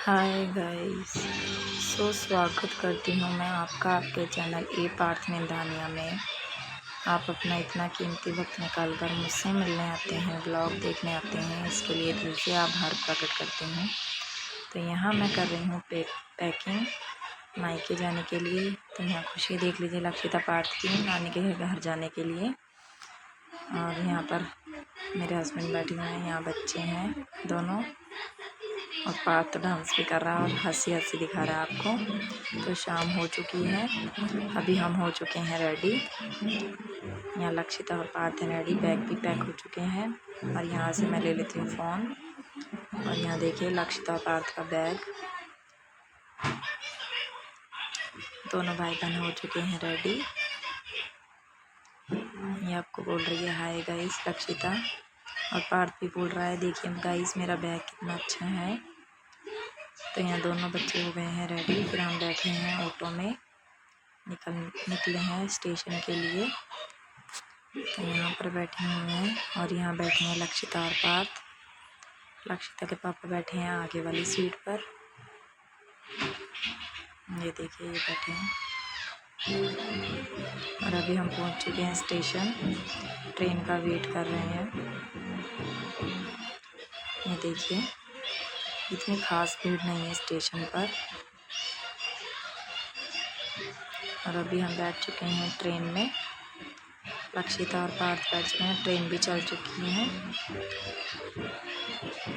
Hi guys. स्वागत करती हूँ मैं आपका आपके चैनल ए पार्थ निंदानिया में। आप अपना इतना कीमती वक्त निकाल कर मुझसे मिलने आते हैं, ब्लॉग देखने आते हैं, इसके लिए दिल से आभार प्रकट करते हैं। तो यहाँ मैं कर रही हूँ पैकिंग मायके जाने के लिए। तो यहाँ खुशी देख लीजिए लक्षिता पार्थ की नानी के घर जाने के लिए। और यहाँ पर मेरे हस्बैंड बैठे हुए हैं, यहाँ बच्चे हैं दोनों, और पार्थ तो डांस भी कर रहा है और हंसी हंसी दिखा रहा है आपको। तो शाम हो चुकी है, अभी हम हो चुके हैं रेडी। यहाँ लक्षिता और पार्थ हैं रेडी, बैग भी पैक हो चुके हैं। और यहाँ से मैं ले लेती हूँ फ़ोन। और यहाँ देखिए लक्षिता और पार्थ का बैग। दोनों भाई बहन हो चुके हैं रेडी। ये आपको बोल रही है हाय गाइस लक्षिता, और पार्थ भी बोल रहा है देखिए गाइस मेरा बैग कितना अच्छा है। तो यहाँ दोनों बच्चे हो गए हैं रेडी। फिर हम बैठे हैं ऑटो में, निकले हैं स्टेशन के लिए। तो यहाँ पर बैठे हुए हैं, और यहाँ बैठे हैं लक्षिता और पार्थ। लक्षिता के पापा बैठे हैं आगे वाली सीट पर, ये देखिए ये बैठे हैं। और अभी हम पहुँच चुके हैं स्टेशन, ट्रेन का वेट कर रहे हैं। ये देखिए इतनी खास भीड़ नहीं है स्टेशन पर। और अभी हम बैठ चुके हैं ट्रेन में, लक्षिता और पार्थ बैठ चुके हैं, ट्रेन भी चल चुकी है।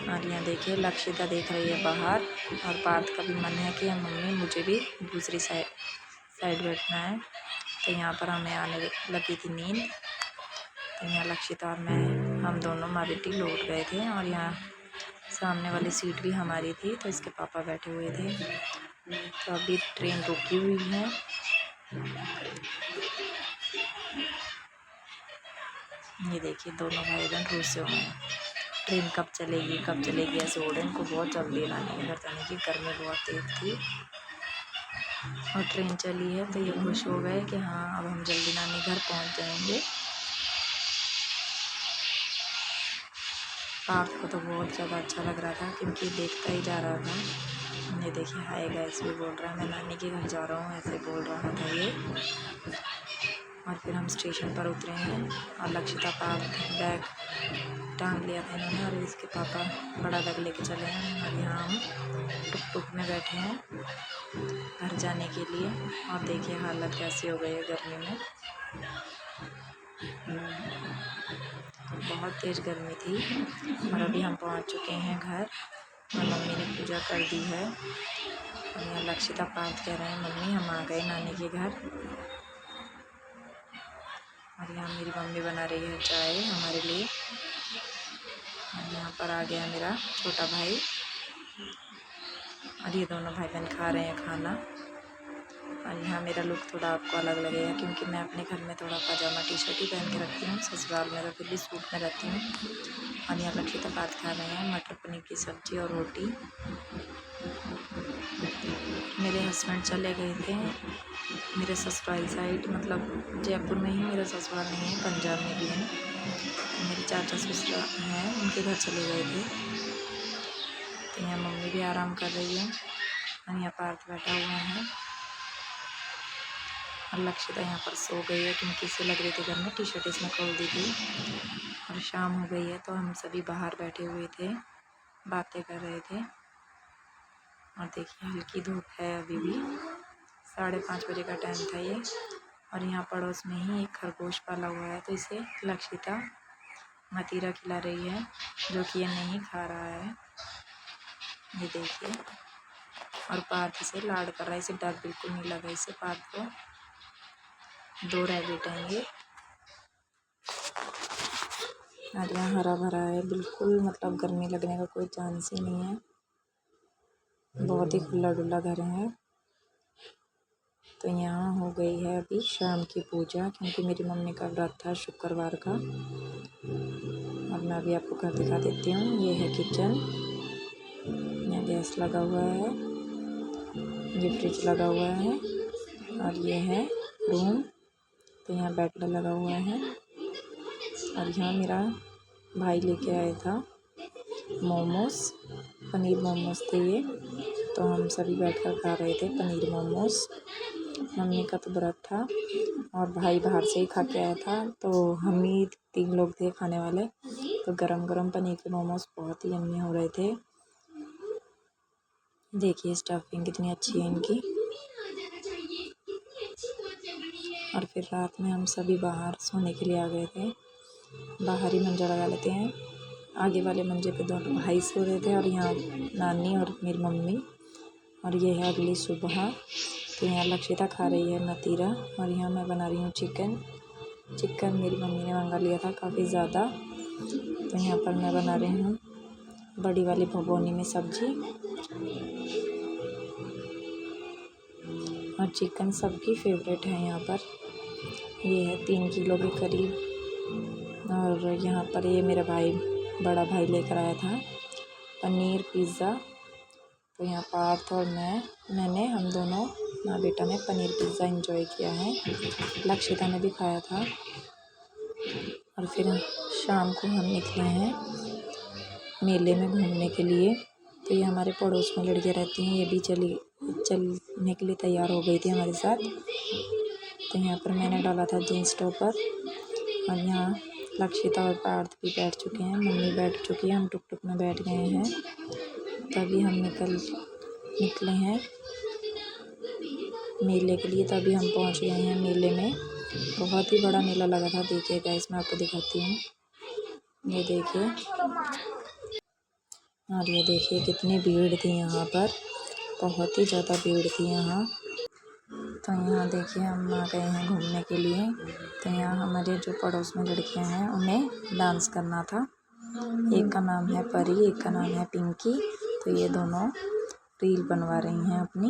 और यहाँ देखिए लक्षिता देख रही है बाहर, और पार्थ का भी मन है कि मम्मी मुझे भी दूसरी साइड बैठना है। तो यहाँ पर हमें आने लगी थी नींद। तो यहाँ लक्षिता और मैं, हम दोनों मारिटी लौट गए थे, और यहाँ सामने वाली सीट भी हमारी थी, तो इसके पापा बैठे हुए थे। तो अभी ट्रेन रुकी हुई है। ये देखिए दोनों भाई बहन रुसे हुए हैं, ट्रेन कब चलेगी ऐसे हो रहे। इनको बहुत जल्दी नानी के घर जाने की, गर्मी बहुत तेज थी। और ट्रेन चली है तो ये खुश हो गए कि हाँ अब हम जल्दी नानी घर पहुंच जाएंगे। पार्थ को तो बहुत ज़्यादा अच्छा लग रहा था क्योंकि देखता ही जा रहा था। ये देखिए हाय गाइस भी बोल रहा है मैं नानी के घर जा रहा हूँ, ऐसे बोल रहा था ये। और फिर हम स्टेशन पर उतरे हैं, और लक्षिता पार्थ बैग टांग लिया था इन्होंने, और इसके पापा बड़ा बैग लेके चले हैं। और यहाँ हम टुक में बैठे हैं घर जाने के लिए। और देखिए हालत कैसी हो गई है गर्मी में, बहुत तेज़ गर्मी थी। और अभी हम पहुंच चुके हैं घर, और मम्मी ने पूजा कर दी है। और यहाँ लक्षिता पार्थ कह रहे हैं मम्मी हम आ गए नानी के घर। और यहाँ मेरी मम्मी बना रही है चाय हमारे लिए। और यहाँ पर आ गया मेरा छोटा भाई, और ये दोनों भाई बहन खा रहे हैं खाना। और यहाँ मेरा लुक थोड़ा आपको अलग लगेगा क्योंकि मैं अपने घर में थोड़ा पजामा टी शर्ट ही पहन के रखती हूँ, ससुराल में तो फिर भी सूट में रहती हूँ। और यहाँ लक्षिता पार्थ खा रहे हैं मटर पनीर की सब्ज़ी और रोटी। मेरे हस्बैंड चले गए थे मेरे ससुराल साइड, मतलब जयपुर में ही मेरा ससुराल नहीं है, पंजाब में भी है। मेरे चाचा ससुर हैं, उनके घर चले गए थे। तो यहाँ मम्मी भी आराम कर रही है, और यहाँ पार्थ बैठा हुआ है। और लक्षिता यहाँ पर सो गई है क्योंकि इसे लग रही थी घर में, टी शर्ट इसने खोल दी थी। और शाम हो गई है तो हम सभी बाहर बैठे हुए थे, बातें कर रहे थे। और देखिए हल्की धूप है, अभी भी 5:30 बजे का टाइम था ये। और यहाँ पड़ोस में ही एक खरगोश पाला हुआ है, तो इसे लक्षिता मतीरा खिला रही है, जो कि ये नहीं खा रहा है, ये देखिए। और पार्थ इसे लाड कर रहा है, इसे डर बिल्कुल नहीं लगा इसे पार्थ को। 2 रैबिट हैं ये। और यहाँ हरा भरा है बिल्कुल, मतलब गर्मी लगने का कोई चांस ही नहीं है, बहुत ही खुला डुला घर है। तो यहाँ हो गई है अभी शाम की पूजा, क्योंकि मेरी मम्मी का व्रत था शुक्रवार का। और मैं अभी आपको घर दिखा देती हूँ। ये है किचन, यहाँ गैस लगा हुआ है, ये फ्रिज लगा हुआ है, और ये है रूम। तो यहाँ बेड लगा हुआ है। और यहाँ मेरा भाई लेके आया था मोमोज, पनीर मोमोज थे ये। तो हम सभी बैठकर खा रहे थे पनीर मोमोज़। मम्मी का तो व्रत था और भाई बाहर से ही खा के आया था, तो हम ही 3 लोग थे खाने वाले। तो गरम गरम पनीर के मोमोज़ बहुत ही यम्मी हो रहे थे। देखिए स्टफिंग कितनी अच्छी है इनकी। और फिर रात में हम सभी बाहर सोने के लिए आ गए थे। बाहर ही मंजा लगा लेते हैं। आगे वाले मंजे पे दोनों भाई सो रहे थे और यहाँ नानी और मेरी मम्मी। और ये है अगली सुबह। तो यहाँ लक्षिता खा रही है मतीरा और यहाँ मैं बना रही हूँ चिकन मेरी मम्मी ने मंगा लिया था काफ़ी ज़्यादा। तो यहाँ पर मैं बना रही हूँ बड़ी वाली भगोनी में सब्जी। और चिकन सबकी फेवरेट है यहाँ पर। ये है 3 किलो के करीब। और यहाँ पर ये मेरा बड़ा भाई लेकर आया था पनीर पिज़्ज़ा। तो यहाँ पार्थ और मैंने हम दोनों माँ बेटा ने पनीर पिज़्ज़ा एंजॉय किया है। लक्षिता ने भी खाया था। और फिर शाम को हम निकले हैं मेले में घूमने के लिए। तो ये हमारे पड़ोस में लड़कियाँ रहती हैं, ये भी चलने के लिए तैयार हो गई थी हमारे साथ। तो यहाँ पर मैंने डाला था जीन्स टॉपर और यहाँ लक्षिता और पार्थ भी बैठ चुके हैं, मम्मी बैठ चुकी है, हम टुक में बैठ गए हैं। तभी हम निकले हैं मेले के लिए। तभी हम पहुँच गए हैं मेले में। बहुत ही बड़ा मेला लगा था। देखिए गाइस मैं आपको दिखाती हूँ, ये देखिए। और ये देखिए कितनी भीड़ थी यहाँ पर, बहुत ही ज़्यादा भीड़ थी यहाँ। तो यहाँ देखिए हम आ गए हैं घूमने के लिए। तो यहाँ हमारे जो पड़ोस में लड़कियाँ हैं उन्हें डांस करना था। एक का नाम है परी, एक का नाम है पिंकी। तो ये दोनों रील बनवा रही हैं अपनी।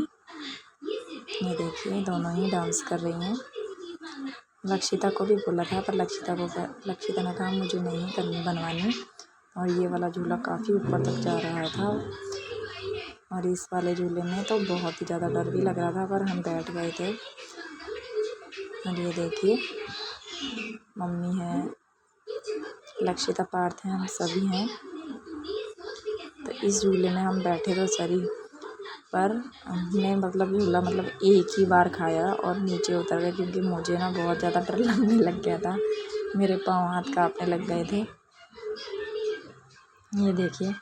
ये देखिए दोनों ही डांस कर रही हैं। लक्षिता को भी बोला था पर लक्षिता ने कहा मुझे नहीं करनी बनवानी। और ये वाला झूला काफ़ी ऊपर तक जा रहा था और इस वाले झूले में तो बहुत ही ज़्यादा डर भी लग रहा था, पर हम बैठ गए थे। और ये देखिए मम्मी है, लक्षिता, पार्थ हैं, हम सभी हैं। तो इस झूले में हम बैठे तो सही, पर हमने झूला एक ही बार खाया और नीचे उतर गए क्योंकि मुझे ना बहुत ज़्यादा डर लगने लग गया था। मेरे पाँव हाथ कांपने लग गए थे। ये देखिए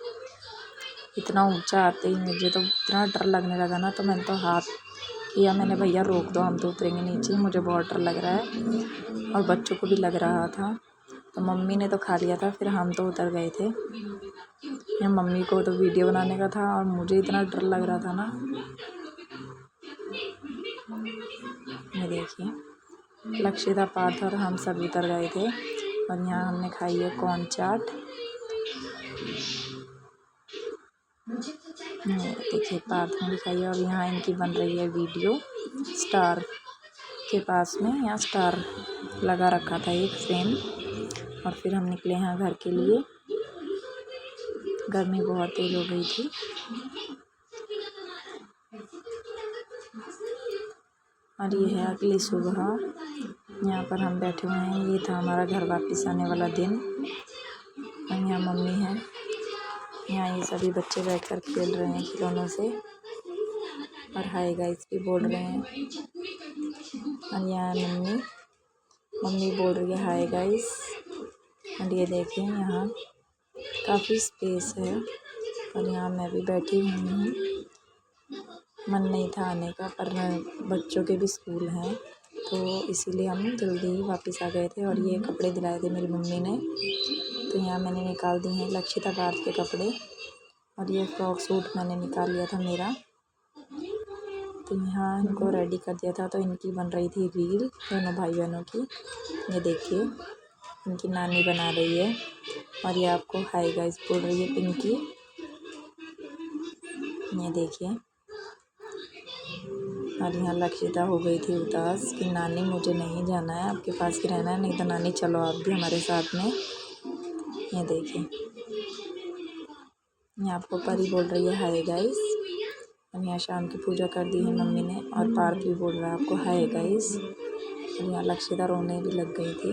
इतना ऊंचा आते ही मुझे तो इतना डर लगने लगा ना, तो मैंने तो हाथ किया, मैंने भैया रोक दो, हम तो उतरेंगे नीचे, मुझे बहुत डर लग रहा है। और बच्चों को भी लग रहा था। तो मम्मी ने तो खा लिया था, फिर हम तो उतर गए थे। या मम्मी को तो वीडियो बनाने का था और मुझे इतना डर लग रहा था ना। ये देखिए लक्षिता, पार्थ और हम सब उतर गए थे। और यहाँ हमने खाई है कॉर्न चाट। देखिए पार्थ ने भी खाई है। और यहाँ इनकी बन रही है वीडियो स्टार के पास में। यहाँ स्टार लगा रखा था एक फ्रेम। और फिर हम निकले हैं घर के लिए। गर्मी बहुत तेज हो गई थी। और ये है अगली सुबह, यहाँ पर हम बैठे हुए हैं। ये था हमारा घर वापस आने वाला दिन। और यहाँ मम्मी है, यहाँ ये सभी बच्चे बैठकर खेल रहे हैं खिलौनों से और हाय गाइस भी बोल रहे हैं। और यहाँ मम्मी बोल रही है हाय गाइस। और ये देखिए यहाँ काफ़ी स्पेस है और यहाँ मैं भी बैठी हुई हूँ। मन नहीं था आने का, पर बच्चों के भी स्कूल हैं तो इसीलिए हम जल्दी ही वापस आ गए थे। और ये कपड़े दिलाए थे मेरी मम्मी ने, तो यहाँ मैंने निकाल दिए हैं लक्षिता, पार्थ के कपड़े। और ये फ्रॉक सूट मैंने निकाल लिया था मेरा। तो यहाँ इनको रेडी कर दिया था। तो इनकी बन रही थी रील दोनों भाई बहनों की। ये देखिए इनकी नानी बना रही है और ये आपको हाय गाइस बोल रही है पिंकी। ये देखिए। और यहाँ लक्षिता हो गई थी उदास कि नानी मुझे नहीं जाना है, आपके पास ही रहना है, नहीं तो नानी चलो आप भी हमारे साथ में। ये देखिए यहाँ आपको परी बोल रही है हाय गाइस। और यहाँ शाम की पूजा कर दी है मम्मी ने और पार्थ भी बोल रहा है आपको हाय गाइस। और यहाँ लक्षिता रोने भी लग गई थी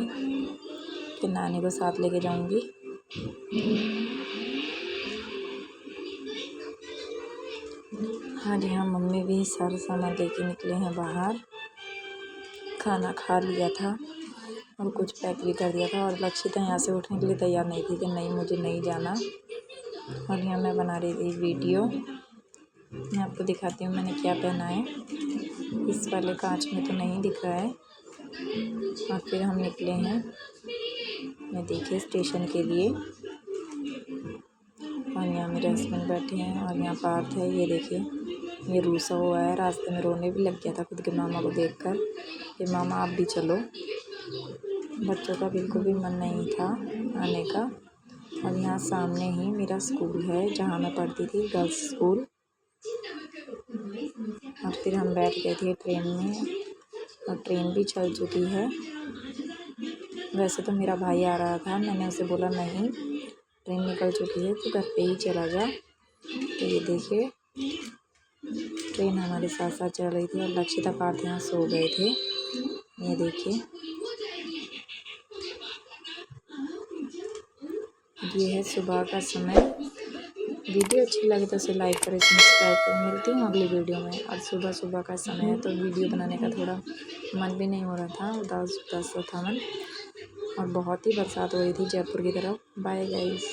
कि नानी को साथ लेके जाऊंगी। हाँ जी हाँ, मम्मी भी सारा सामान लेके निकले हैं बाहर। खाना खा लिया था और कुछ पैक भी कर दिया था और लक्षिता यहाँ से उठने के लिए तैयार नहीं थी कि नहीं मुझे नहीं जाना। और यहाँ मैं बना रही थी वीडियो। मैं आपको दिखाती हूँ मैंने क्या पहना है। इस वाले कांच में तो नहीं दिख रहा है। और फिर हम निकले हैं, मैं देखिए स्टेशन के लिए। और यहाँ मेरे हस्बैंड बैठे हैं और यहाँ पार्थ है, ये देखिए ये रूसा हुआ है। रास्ते में रोने भी लग गया था खुद के मामा को देखकर कि मामा आप भी चलो। बच्चों का बिल्कुल भी मन नहीं था आने का। और यहाँ सामने ही मेरा स्कूल है जहाँ मैं पढ़ती थी, गर्ल्स स्कूल। और फिर हम बैठ गए थे ट्रेन में और ट्रेन भी चल चुकी है। वैसे तो मेरा भाई आ रहा था, मैंने उसे बोला नहीं ट्रेन निकल चुकी है तो घर पे ही चला जा। तो ये देखिए ट्रेन हमारे साथ साथ चल रही थी और लक्षिता पार्थ यहाँ सो गए थे। ये देखिए ये है सुबह का समय। वीडियो अच्छी लगे तो उसे लाइक करें, सब्सक्राइब करें। मिलती हूँ अगली वीडियो में। और सुबह सुबह का समय है तो वीडियो बनाने का थोड़ा मन भी नहीं हो रहा था, उदास उदास सा था मन। और बहुत ही बरसात हो रही थी जयपुर की तरफ। Bye guys.